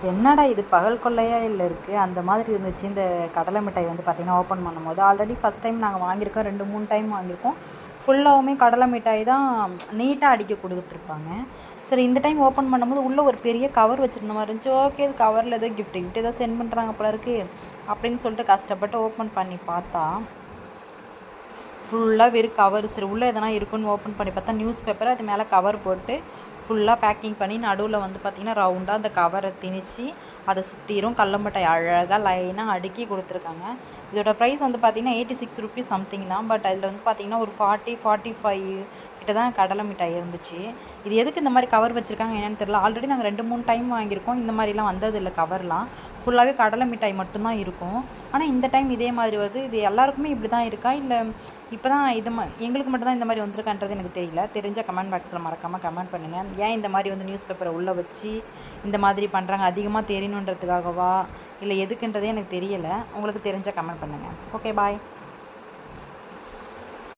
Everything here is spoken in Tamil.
என்னடா இது பகல் கொள்ளையா இல்லை இருக்குது அந்த மாதிரி இருந்துச்சு. இந்த கடலை மிட்டாய் வந்து பார்த்திங்கன்னா ஓப்பன் பண்ணும்போது ஆல்ரெடி ஃபஸ்ட் டைம் நாங்கள் வாங்கியிருக்கோம், 2-3 டைம் வாங்கியிருக்கோம். ஃபுல்லாகவுமே கடலை மிட்டாய் தான் நீட்டாக அடிக்க கொடுத்துருப்பாங்க. சரி, இந்த டைம் ஓப்பன் பண்ணும்போது உள்ளே ஒரு பெரிய கவர் வச்சுருந்த மாதிரி இருந்துச்சு. ஓகே, இது கவரில் ஏதோ கிஃப்ட் ஏதோ சென்ட் பண்ணுறாங்க போல இருக்குது அப்படின்னு சொல்லிட்டு கஷ்டப்பட்டு ஓப்பன் பண்ணி பார்த்தா ஃபுல்லாக வெறும் கவர். சரி, உள்ளே எதனா இருக்குன்னு ஓப்பன் பண்ணி பார்த்தா நியூஸ் பேப்பர், அது மேலே கவர் போட்டு ஃபுல்லாக பேக்கிங் பண்ணி நடுவில் வந்து பார்த்திங்கன்னா ரவுண்டாக அந்த கவரை திணிச்சு அதை சுற்றிரும் கடல மிட்டாய் அழகாக லைனாக அடுக்கி கொடுத்துருக்காங்க. இதோட ப்ரைஸ் வந்து பார்த்திங்கன்னா 86 ருபீஸ் சம்திங் தான். பட் அதில் வந்து பார்த்திங்கன்னா ஒரு 40-45 கிட்ட தான் கடலை மிட்டாய் இருந்துச்சு. இது எதுக்கு இந்த மாதிரி கவர் வச்சுருக்காங்க என்னென்னு தெரியல. ஆல்ரெடி நாங்கள் 2-3 டைம் வாங்கியிருக்கோம், இந்த மாதிரிலாம் வந்ததில்லை. கவர்லாம் ஃபுல்லாகவே கடலை மிட்டாய் மட்டும்தான் இருக்கும். ஆனால் இந்த டைம் இதே மாதிரி வருது. இது எல்லாருக்குமே இப்படி தான் இருக்கா, இல்லை இப்போ தான் எங்களுக்கு மட்டும் தான் இந்த மாதிரி வந்திருக்கான்றது எனக்கு தெரியல. தெரிஞ்ச கமெண்ட் பாக்ஸில் மறக்காமல் கமெண்ட் பண்ணுங்கள். ஏன் இந்த மாதிரி வந்து நியூஸ் பேப்பரை உள்ளே வச்சு இந்த மாதிரி பண்ணுறாங்க? அதிகமாக தெரியணுன்றதுக்காகவா இல்லை எதுக்குன்றதே எனக்கு தெரியலை. உங்களுக்கு தெரிஞ்ச கமெண்ட் பண்ணுங்கள். ஓகே, பாய்.